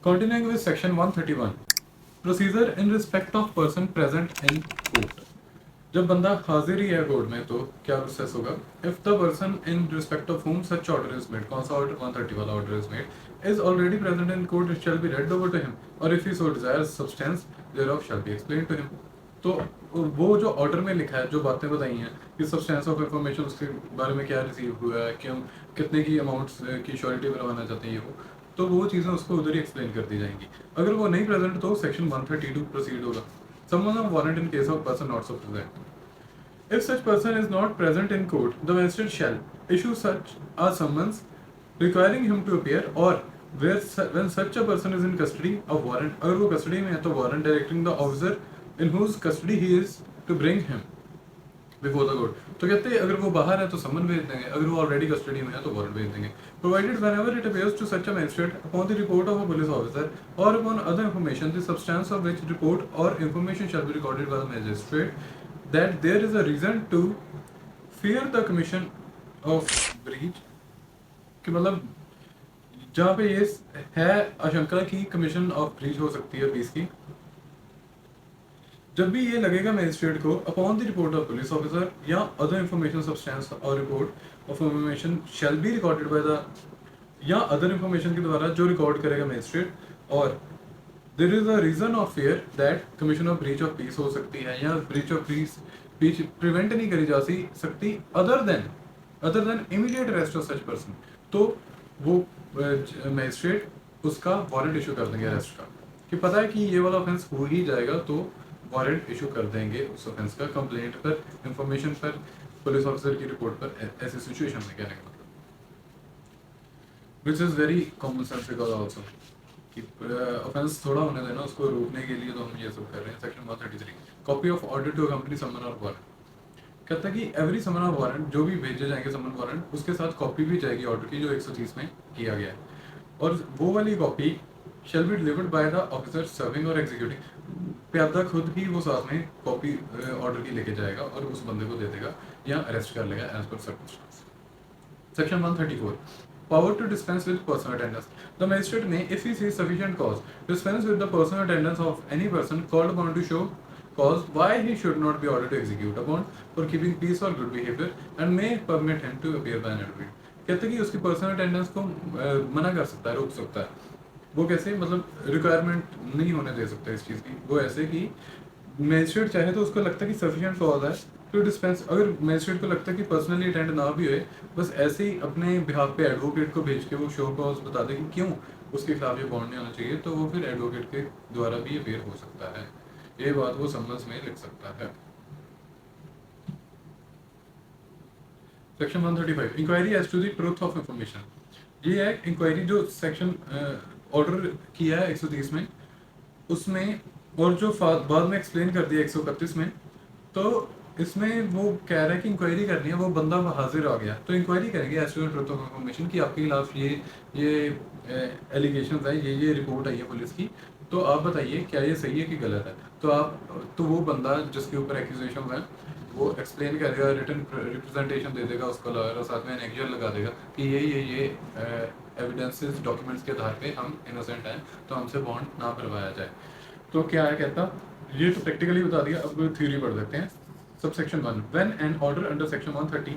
Continuing with section 131, procedure in respect of person present in court. जब बंदा हाजिर ही है कोर्ट में तो क्या प्रोसेस होगा? If the person in respect of whom such order is made, कौन सा ऑर्डर 130 वाला order is made, is already present in court, it shall be read over to him, और if he so desires substance thereof shall be explained to him. तो वो जो order में लिखा है, जो बातें बताई हैं कि सब्सटेंस ऑफ इंफॉर्मेशन, उसके बारे में क्या रिसीव हुआ है, कि हम कितने की अमाउंट्स की श्योरिटी बनवाना चाहते हैं, तो वो चीज़ें उसको उधर ही एक्सप्लेन कर दी जाएंगी। अगर वो नहीं प्रेजेंट तो सेक्शन 132 प्रोसीड होगा। Someone of warrant in case of person not so present. If such person is not present in court, the magistrate shall issue such a summons requiring him to appear, or when such a person is in custody, a warrant, अगर वो custody में है तो warrant directing the officer in whose custody he is to bring him before the court। तो कहते हैं अगर वो बाहर है तो समन भेज देंगे, अगर वो ऑलरेडी कस्टडी में है तो वारंट भेज देंगे। Provided whenever it appears to such a magistrate upon the report of a police officer or upon other information, the substance of which report or information shall be recorded by the magistrate, that there is a reason to fear the commission of breach, कि मतलब जहाँ पे ये है आशंका की commission of breach हो सकती है पीस की, जब भी ये लगेगा मजिस्ट्रेट को upon the report of police officer या अदर इंफॉर्मेशन सब्सटेंस और report of information shall be recorded by the, या अदर इंफॉर्मेशन के द्वारा जो रिकॉर्ड करेगा मजिस्ट्रेट, और there is a reason of fear that commission of breach of peace हो सकती है, या ब्रीच ऑफ पीस प्रिवेंट नहीं करी जा सकती other than immediate arrest of such person, तो वो मजिस्ट्रेट उसका वारंट इशू कर देंगे अरेस्ट का, कि पता है कि ये वाला ऑफेंस हो ही जाएगा तो वारंट इशू कर देंगे उस ऑफेंस का, कंप्लेंट पर, इंफॉर्मेशन पर, पुलिस ऑफिसर की रिपोर्ट पर, ऐसी सिचुएशन में कहने का मतलब, which is very common sensical also, कि ऑफेंस थोड़ा होने देना, उसको रोकने के लिए तो हम ये सब कर रहे हैं। Section 133, copy of order to company summon और वारंट, कहता है कि एवरी समन और वारंट जो भी भेजे जाएंगे समन वारंट, उसके साथ कॉपी भी जाएगी ऑर्डर की जो 130 में किया गया है, और वो वाली copy shall be delivered by the officer serving और एग्जीक्यूटिंग, प्यादा खुद ही वो साथ में कॉपी ऑर्डर की लेके जाएगा और उस बंदे को दे देगा या अरेस्ट कर लेगा as per circumstance. Section 134, power to dispense with personal attendance. The magistrate may, if he sees sufficient cause, dispense with the personal attendance of any person called upon to show cause why he should not be ordered to execute upon for keeping peace or good behavior, and may permit him to appear by an advocate। कहते हैं कि उसकी personal attendance को मना कर सकता है, रोक सकता है। वो कैसे, मतलब रिक्वायरमेंट नहीं होने दे सकता इस चीज़ की, वो ऐसे कि मैजिस्ट्रेट चाहे तो उसको लगता है कि सफिशिएंट कॉज है टू डिस्पेंस, अगर मैजिस्ट्रेट को लगता है कि पर्सनली अटेंड ना भी होए, बस ऐसे ही अपने बिहाफ पे एडवोकेट को भेज के वो शो कॉज बता दे कि क्यों उसके खिलाफ ये बॉन्ड नहीं होना चाहिए, तो वो फिर एडवोकेट के द्वारा भी अपेयर हो सकता है। ये बात वो समन्स में लिख सकता है। Section 135, inquiry as to the truth of information, ये है इंक्वायरी जो सेक्शन ऑर्डर किया है 130 में, उसमें, और जो बाद में एक्सप्लेन कर दिया 131 में, तो इसमें वो कह रहा है कि इंक्वायरी करनी है, वो बंदा हाजिर आ गया तो इंक्वायरी करेंगे as to the truth of information कि आपके खिलाफ ये एलिगेशन है, ये रिपोर्ट आई है पुलिस की, तो आप बताइए क्या ये सही है कि गलत है। तो वो बंदा जिसके ऊपर एक्यूजेशन है वो एक्सप्लेन करेगा, रिटन रिप्रेजेंटेशन दे देगा उसको लॉयर, और साथ में एनेक्जर लगा देगा कि ये एविडेंसेस डॉक्यूमेंट्स के आधार पे हम इनोसेंट हैं, तो हमसे बॉन्ड ना करवाया जाए। तो क्या है कहता, ये तो प्रैक्टिकली बता दिया, अब थ्योरी पढ़ लेते हैं। Subsection 1, when an order under section 130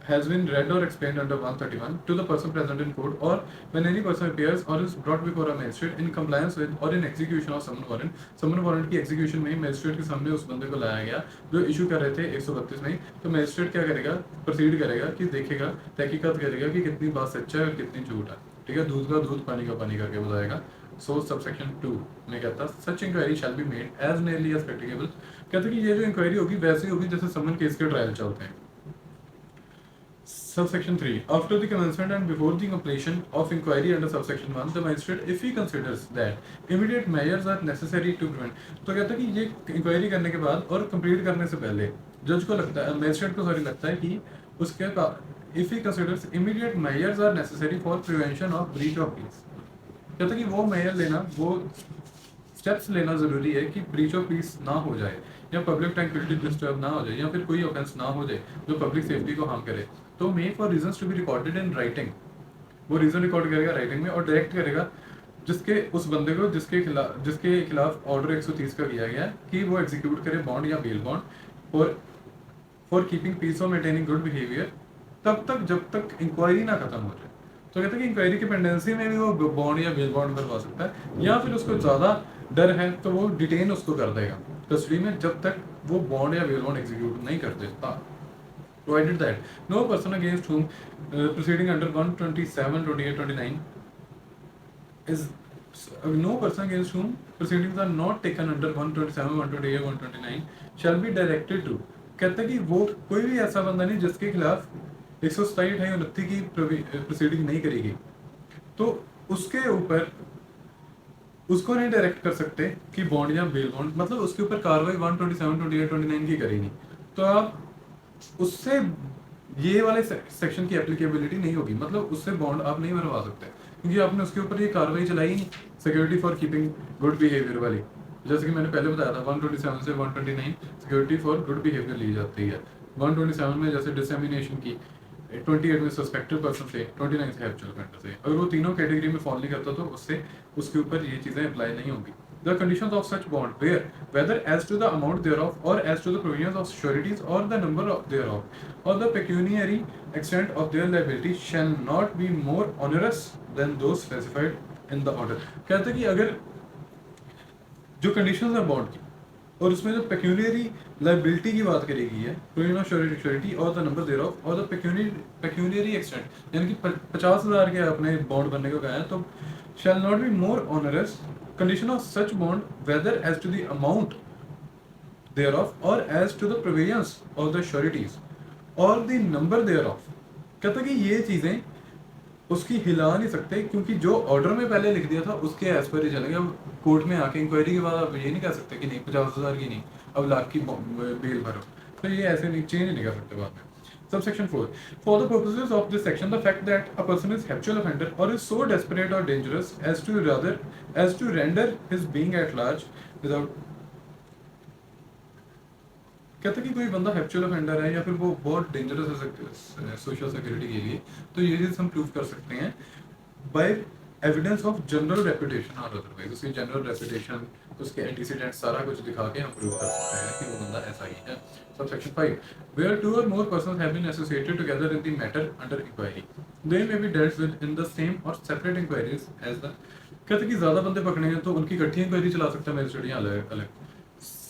has been read or explained under 131 to the person present in court, or when any person appears or is brought before a magistrate in compliance with or in execution of summon warrant की execution में magistrate के सामने उस बंदे को लाया गया जो इशू कर रहे थे 132 में, तो magistrate क्या करेगा, प्रोसीड करेगा कि देखेगा, तहकीकात करेगा कि कितनी बात सच्चा है और कितनी झूठ है, ठीक है, दूध का दूध पानी का पानी करके बताएगा। सो सबसेक्शन 2 में कहता, such inquiry shall be made as nearly as practicable, कहते कि ये जो इंक्वायरी होगी वैसे होगी जैसे समन केस के ट्रायल चलते हैं। Subsection 3, after the commencement and before the completion of inquiry under subsection 1, the magistrate, if he considers that immediate measures are necessary to prevent, तो कहता है कि ये इंक्वायरी करने के बाद और कंप्लीट करने से पहले जज को लगता है, मैजिस्ट्रेट को सॉरी लगता है कि उसके if he considers immediate measures are necessary for prevention of breach of peace, कहता कि वो मेजर लेना, वो स्टेप्स लेना ज़रूरी है कि ब्रीच ऑफ पीस ना हो जाए, या पब्लिक ट्रैंक्विलिटी डिस्टर्ब ना हो जाए, या फिर कोई ऑफेंस ना हो जाए जो पब्लिक सेफ्टी को हार्म करे। तो may for reasons to be recorded in writing, वो रीजन रिकॉर्ड करेगा राइटिंग में और डायरेक्ट करेगा जिसके उस बंदे को जिसके खिलाफ ऑर्डर 130 का किया गया कि वो एग्जीक्यूट करे बॉन्ड या bail bond for for keeping peace और मेंटेनिंग गुड बिहेवियर, तब तक जब तक इंक्वायरी ना खत्म हो जाए। तो कहते हैं कि इंक्वायरी की पेंडेंसी में भी वो बॉन्ड या बेल बॉन्ड करवा सकता है, या फिर उसको ज़्यादा डर है तो वो डिटेन उसको कर देगा कस्टडी में जब तक वो बॉन्ड या बेल बॉन्ड एग्जीक्यूट नहीं कर देता। Provided that no person against whom proceeding under 127, 28, 29 is no person against whom proceedings are not taken under 127, 128, 129 shall be directed to। कहता है कि वो कोई भी ऐसा बंदा नहीं जिसके खिलाफ 127, 28, 29 की प्रोसीडिंग नहीं करेगी, तो उसके ऊपर उसको नहीं डायरेक्ट कर सकते कि बॉन्ड या बेल बॉन्ड, मतलब उसके ऊपर कार्रवाई 127, 28, 29 की करेगी। तो आप उससे ये वाले सेक्शन की एप्लीकेबिलिटी नहीं होगी, मतलब उससे बॉन्ड आप नहीं भरवा सकते क्योंकि आपने उसके ऊपर ये कार्रवाई चलाई नहीं security for keeping good behaviour वाली। जैसे कि मैंने पहले बताया था 127 से 129 सिक्योरिटी फॉर गुड बिहेवियर ली जाती है। 127 में जैसे डिसएमिनेशन की, 28 में सस्पेक्टेड पर्सन से, 29 से एक्चुअल ऑफेंडर से, अगर वो तीनों कैटेगरी में फॉल नहीं करता तो उससे उसके ऊपर ये चीज़ें अप्लाई नहीं होंगी। The conditions of such bond, whether as to the amount thereof or as to the provisions of sureties or the number thereof or the pecuniary extent of their liability, shall not be more onerous than those specified in the order। कहते हैं कि अगर जो conditions है bond की और उसमें जो पेक्यूनियरी लाइबिलिटी की बात करी गई है, प्रोविजन ऑफ श्योरिटी और द नंबर देयरऑफ और द पेक्यूनियरी एक्सटेंट, यानी कि 50,000 के आपने बॉन्ड बनने को कहा है, तो shall not be more onerous condition of such bond whether as to the amount thereof or as to the provisions of the sureties or the number thereof। कहता कि ये चीज़ें उसकी हिला नहीं सकते क्योंकि जो ऑर्डर में पहले लिख दिया था उसके एज पर ही चलेंगे। अब कोर्ट में आके इंक्वायरी के बाद आप ये नहीं कह सकते कि नहीं 50,000 की नहीं, अब लाख की बेल भरो, तो ये ऐसे नहीं चेंज नहीं कर सकते बाद में। Subsection 4. For the purposes of this section, the fact that a person is habitual offender or is so desperate or dangerous as to render his being at large without, कहते हैं कि कोई बंदा हैप्चुअल ऑफेंडर है या फिर वो बहुत डेंजरस है सोशल सिक्योरिटी के लिए, तो ये चीज़ हम प्रूव कर सकते हैं by evidence of general reputation और अदरवाइज। उसकी जनरल रेपुटेशन, उसके एंटीसीडेंट सारा कुछ दिखा के हम प्रूव कर सकते हैं कि वो बंदा ऐसा ही है। Subsection 5, where two or more persons have been associated together in the matter under inquiry, they may be dealt with in the same or separate inquiries as the, कहते कि ज़्यादा बंदे पकड़े हैं तो उनकी इकट्ठी इंक्वायरी चला सकता है मजिस्ट्रेट या अलग अलग।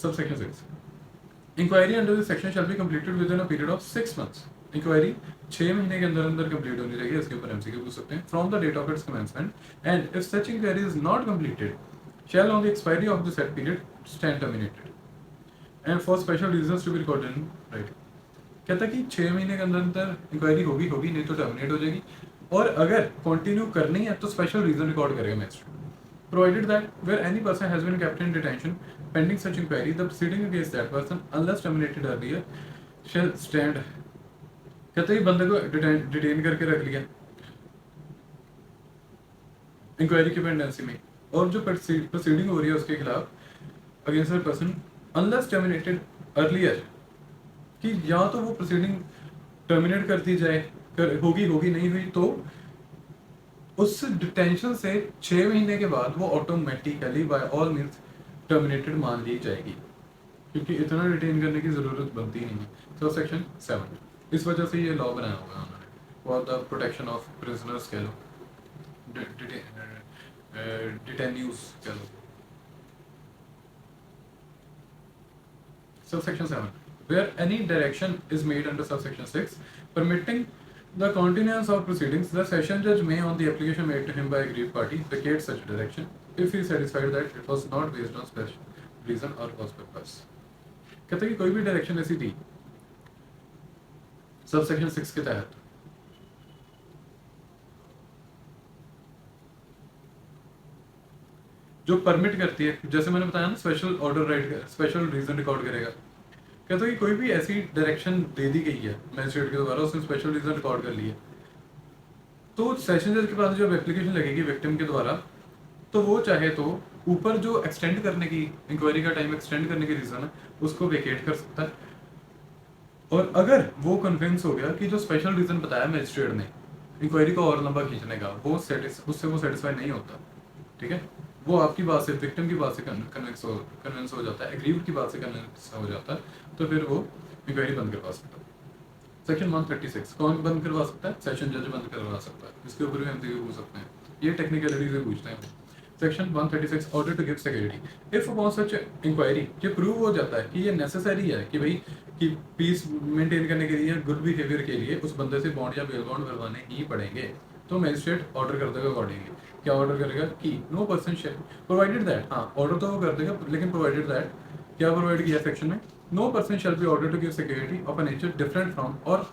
Subsection 6, inquiry under this section shall be completed within a period of 6 months. Inquiry 6 महीने के अंदर अंदर कंप्लीट होनी चाहिए, इसके ऊपर एमसीक्यू पूछ सकते हैं। From the date of its commencement and if such inquiry is not completed shall on the expiry of the set period stand terminated and for special reasons to be recorded in writing. कहता है कि 6 महीने के अंदर अंदर inquiry होगी नहीं तो टर्मिनेट हो जाएगी, और अगर कंटिन्यू करनी है तो स्पेशल रीजन रिकॉर्ड करेगा magistrate. Provided that where any person has been kept in detention pending such inquiry, the proceeding against that person, unless terminated earlier, shall stand। कहते ही बंदे को डिटेन करके रख लिया इंक्वायरी की पेंडेंसी में, और जो प्रोसीडिंग हो रही है उसके खिलाफ against that person unless terminated earlier, कि या तो वो प्रोसीडिंग टर्मिनेट कर दी जाए, होगी नहीं हुई तो उस डिटेंशन से 6 महीने के बाद वो automatically bye all means terminated मान ली जाएगी, क्योंकि इतना डिटेन करने की ज़रूरत बनती नहीं है। तो सेक्शन 7, इस वजह से ये लॉ बनाया होगा उन्होंने for the protection of prisoners कह लो, डिटेन्यूज कह लो। Subsection 7, where any direction is made under subsection 6 permitting the continuance of proceedings, the session judge may, on the application made to him by aggrieved party, vacate such direction if he is satisfied that it was not based on special reason or cause purpose। कहते हैं कि कोई भी direction ऐसी थी subsection 6 के तहत जो परमिट करती है, जैसे मैंने बताया ना special order right, special reason record करेगा। कहते हैं कि कोई भी ऐसी डायरेक्शन दे दी गई है मैजिस्ट्रेट के द्वारा, उसने स्पेशल रीजन रिकॉर्ड कर लिया, तो सेशन जज के पास जब एप्लीकेशन लगेगी विक्टिम के द्वारा, तो वो चाहे तो ऊपर जो एक्सटेंड करने की, इंक्वायरी का टाइम एक्सटेंड करने की रीजन है उसको वेकेट कर सकता है, और अगर वो कन्विंस हो गया कि जो स्पेशल रीजन बताया मैजिस्ट्रेट ने इंक्वायरी को और लंबा खींचने का, वो उससे वो सेटिस्फाई नहीं होता, ठीक है, वो आपकी बात से, विक्टिम की बात से कन्विंस हो जाता है, एग्रीव्ड की बात से कन्विंस हो जाता है, तो फिर वो इंक्वायरी बंद करवा सकता है। सेक्शन 136 कौन बंद करवा सकता है? सेशन जज बंद करवा सकता है। इसके ऊपर भी हम एमसीक्यू पूछ सकते हैं, ये टेक्निकलिटी से पूछते हैं। Section 136 order to give security if upon such inquiry, ये प्रूव हो जाता है कि ये नेसेसरी है कि भाई कि पीस मेंटेन करने के लिए, गुड बिहेवियर के लिए उस बंदे से बॉन्ड या बेल बॉन्ड भरवाने ही पड़ेंगे, तो मजिस्ट्रेट ऑर्डर कर देगा अकॉर्डिंगली। क्या ऑर्डर करेगा कि no person share provided that, हाँ ऑर्डर तो वो कर देगा, लेकिन प्रोवाइडेड दैट क्या प्रोवाइड किया सेक्शन में? No person shall be order to give security of a nature different from और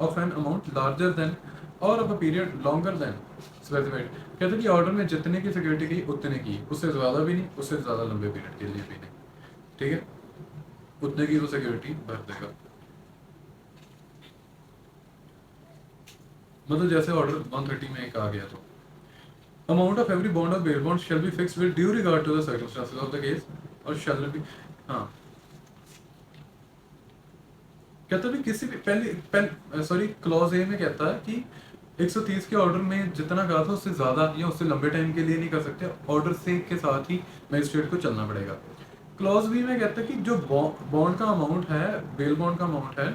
of an amount larger than और of a period longer than specified. कहते हैं कि ऑर्डर में जितने की सिक्योरिटी की उतने की, उससे ज़्यादा भी नहीं, उससे ज़्यादा लंबे पीरियड के लिए भी नहीं, ठीक है, उतने की वो सिक्योरिटी भर देगा। मतलब जैसे ऑर्डर 130 में एक आ गया, तो अमाउंट ऑफ एवरी बॉन्ड और bail bond shall be fixed with due regard to the circumstances of the case और शैल बी, हाँ कहता भी किसी भी पहले सॉरी क्लॉज ए में कहता है कि 130 के ऑर्डर में जितना कहा था उससे ज़्यादा या उससे लंबे टाइम के लिए नहीं कर सकते, ऑर्डर से के साथ ही मजिस्ट्रेट को चलना पड़ेगा। क्लॉज बी में कहता है कि जो बॉन्ड का अमाउंट है, बेल बॉन्ड का अमाउंट है,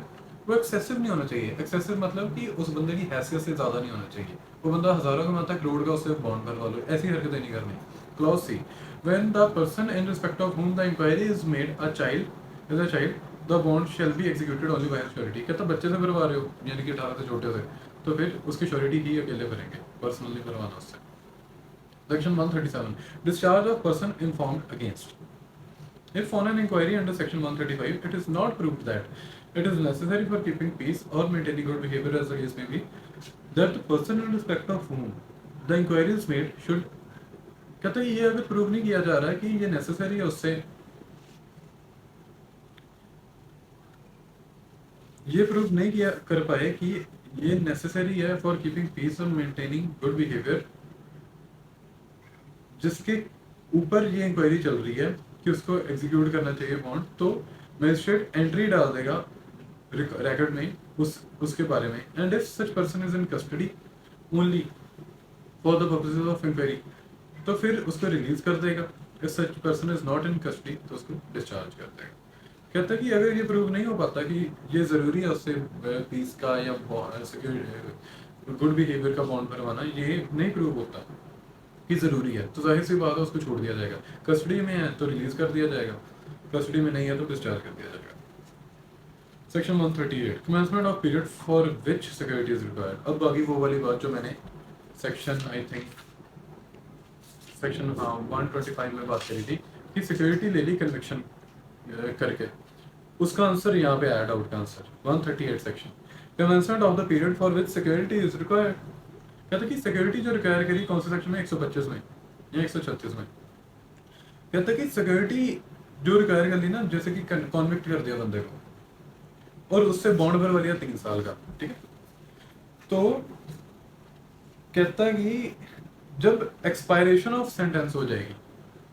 वो एक्सेसिव नहीं होना चाहिए। एक्सेसिव मतलब कि उस बंदे की हैसियत से ज़्यादा नहीं होना चाहिए। वो बंदा हज़ारों कमाता है, करोड़ का, उससे बॉन्ड भरवा लो, ऐसी हरकतें नहीं करनी। Clause C, when the person in respect of whom the inquiry is made a child the bond shall be executed only by surety. कहता बच्चे से भरवा रहे हो, यानी कि 18 से छोटे से, तो फिर उसकी श्योरिटी ही अकेले भरेंगे, पर्सनली भरवाना उससे। Section 137 discharge of person informed against. If on an inquiry under section 135 it is not proved that it is necessary for keeping peace or maintaining good behavior as the case may be, that the person in respect of whom the inquiry is made should, कहते हैं ये अगर prove नहीं किया जा रहा है कि ये नेसेसरी है, उससे ये प्रूव नहीं किया कर पाए कि ये नेसेसरी है फॉर कीपिंग पीस और मेंटेनिंग गुड बिहेवियर, जिसके ऊपर ये इंक्वायरी चल रही है कि उसको एग्जीक्यूट करना चाहिए बॉन्ड, तो मजिस्ट्रेट एंट्री डाल देगा रिकॉर्ड में उसके बारे में। And if such person is in custody only for the purposes of inquiry, तो फिर उसको रिलीज कर देगा। If such person is not in custody, तो उसको डिस्चार्ज कर देगा। कहता है कि अगर ये प्रूव नहीं हो पाता कि ये ज़रूरी है उससे पीस का या गुड बिहेवियर का बॉन्ड भरवाना, ये नहीं प्रूव होता कि ज़रूरी है, तो जाहिर सी बात है उसको छोड़ दिया जाएगा। कस्टडी में है तो रिलीज कर दिया जाएगा, कस्टडी में नहीं है तो डिस्चार्ज कर दिया जाएगा। Section 138 commencement of period for which security is required. अब बाकी वो वाली बात जो मैंने सेक्शन आई थिंक सेक्शन 125 में बात करी थी कि सिक्योरिटी ले ली कन्विक्शन करके, उसका आंसर यहाँ पे आया, डाउट का answer 138 section commencement of the period for which security is required. कहता कि सिक्योरिटी जो रिक्वायर करी कौन से सेक्शन में, 125 में या 136 में। कहता कि सिक्योरिटी जो रिक्वायर कर ली ना, जैसे कि कॉन्विक्ट कर दिया बंदे को और उससे बॉन्ड भरवा लिया 3 साल का, ठीक है, तो कहता कि जब एक्सपायरेशन ऑफ सेंटेंस हो जाएगी,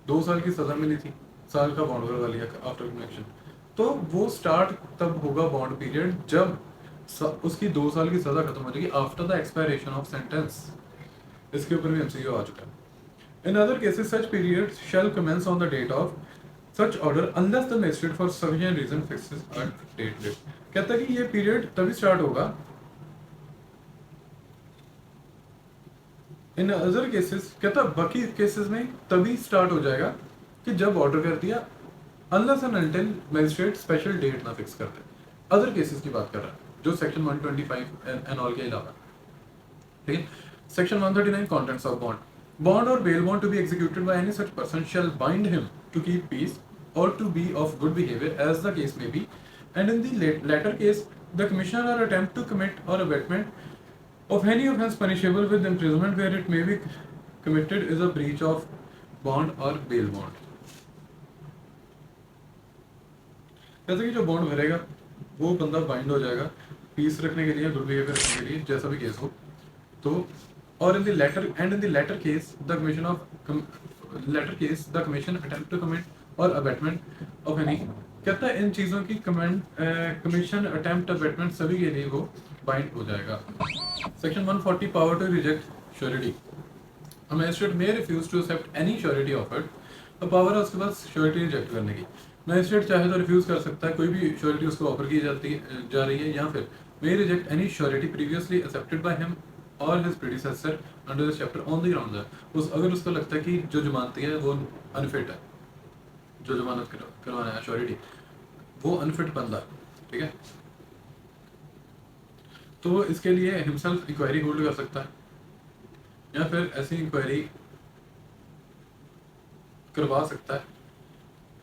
2 साल की सजा मिली थी, साल का बॉन्ड भरवा लिया आफ्टर कन्विक्शन, तो वो स्टार्ट तब होगा बॉन्ड पीरियड जब उसकी 2 साल की सजा खत्म हो जाएगी, after the expiration of sentence. इसके ऊपर भी एमसीक्यू आ चुका है। In other cases such period shall commence on the date of such order unless the magistrate for sufficient reason fixes a date. कहता है कि ये पीरियड तभी स्टार्ट होगा, इन अदर केसेस, कहता बाकी केसेस में तभी स्टार्ट हो जाएगा कि जब ऑर्डर कर दिया, unless and until magistrate special date ना फिक्स कर दे। अदर केसेस की बात कर रहा है जो सेक्शन 125 एंड ऑल के अलावा, ठीक है। Section 139 contents of bond. Bond और bail bond to be executed by any such person shall bind him to keep peace और to be of good behaviour as the case may be, and in the latter case the commissioner or attempt to commit or abatement of any offence punishable with imprisonment where it may be committed is a breach of bond or bail bond। जैसे कि जो bond भरेगा वो बंदा bind हो जाएगा piece रखने के लिए, गुड बिहेवियर रखने के लिए, जैसा भी केस हो, तो और in the latter case the commission attempt to commit और अबेटमेंट ऑफ एनी। कहता है इन चीज़ों की कमीशन, अटेम्प्ट, अबेटमेंट सभी के लिए वो बाइंड हो जाएगा। Section 140 power to reject surety. A magistrate may refuse to accept any surety offered. तो पावर है उसके पास श्योरिटी रिजेक्ट करने की. मैजिस्ट्रेट चाहे तो रिफ्यूज कर सकता है कोई भी श्योरिटी उसको ऑफर की जा रही है, या फिर may reject any surety previously accepted by him और his predecessor under this chapter on the ground that उस अगर उसको लगता है कि जो जमानती है वो अनफिट है, जो जमानत करवाना है श्योरिटी वो अनफिट बंदा है, ठीक है, तो वो इसके लिए हिमसेल्फ इंक्वायरी होल्ड कर सकता है या फिर ऐसी इंक्वायरी करवा सकता है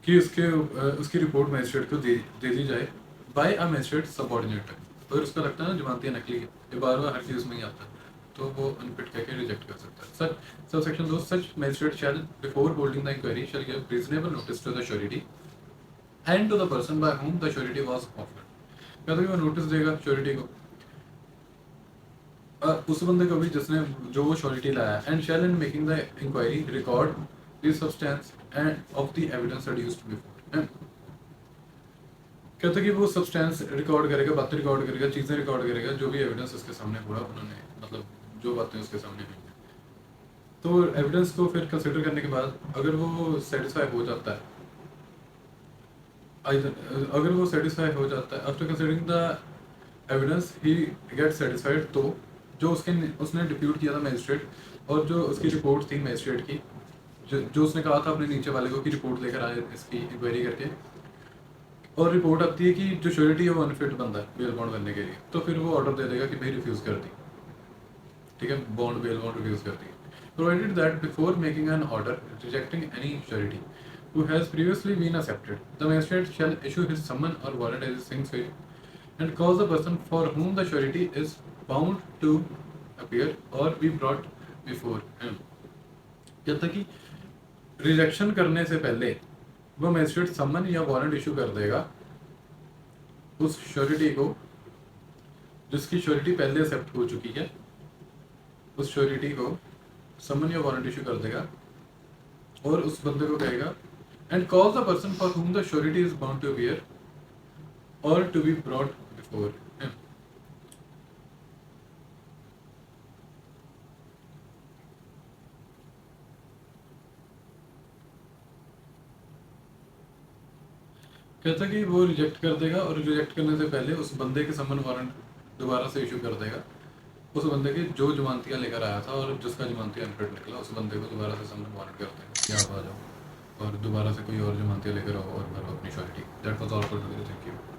कि उसकी रिपोर्ट मैजिस्ट्रेट को दे दी जाए बाय अ मैजिस्ट्रेट सबऑर्डिनेट. अगर उसका लगता है ना जमानती नकली है, ये बार बार हर चीज़ में ही आता है, तो वो अनफिट कह के रिजेक्ट कर सकता है. Such subsection 2 such magistrate shall before holding the inquiry shall give reasonable notice to the surety and to the person by whom the surety was offered. क्या तो वो नोटिस देगा श्योरिटी को उस बंदे को भी जिसने जो वो श्योरिटी लाया, and shall in making the inquiry record the substance and of the evidence adduced before. कहते कि वो सब्सटेंस रिकॉर्ड करेगा, बातें रिकॉर्ड करेगा, चीज़ें रिकॉर्ड करेगा, जो भी एविडेंस उसके सामने हुआ उन्होंने मतलब जो बातें उसके सामने हुई, तो एविडेंस को फिर कंसिडर करने के बाद अगर वो सेटिस्फाई हो जाता है, अगर वो सेटिस्फाई हो जाता है after considering the evidence he gate satisfied, तो जो उसने डिप्यूट किया था मैजिस्ट्रेट और जो उसकी रिपोर्ट थी मैजिस्ट्रेट की, जो उसने कहा था अपने नीचे वाले को कि रिपोर्ट लेकर आए इसकी इंक्वायरी करके, और रिपोर्ट आती है कि जो श्योरिटी है वो अनफिट बंदा है बेल बॉन्ड करने के लिए, तो फिर वो ऑर्डर दे देगा कि भाई रिफ्यूज़ कर दी, ठीक है, बॉन्ड बेल बॉन्ड रिफ्यूज़ कर दी. Provided that before making an order rejecting any surety who has previously been accepted, the magistrate shall issue his summon or warrant as his things will, and cause the person for whom the surety is bound to appear or be brought before him. कहता कि rejection करने से पहले वो magistrate समन या warrant issue कर देगा उस श्योरिटी को जिसकी श्योरिटी पहले एक्सेप्ट हो चुकी है, उस श्योरिटी को समन या वारंट इशू कर देगा और उस बंदे को कहेगा and call the person for whom the surety is bound to appear or to be brought before him. कहता कि वो रिजेक्ट कर देगा और रिजेक्ट करने से पहले उस बंदे के समन वारंट दोबारा से इशू कर देगा उस बंदे के जो जमानतियाँ लेकर आया था और जिसका जमानतियाँ अनफिट निकला, उस बंदे को दोबारा से समन वारंट कर देगा कि आप आ जाओ और दोबारा से कोई और जमानतियाँ लेकर आओ और भरो अपनी surety. That was all for today. Thank you.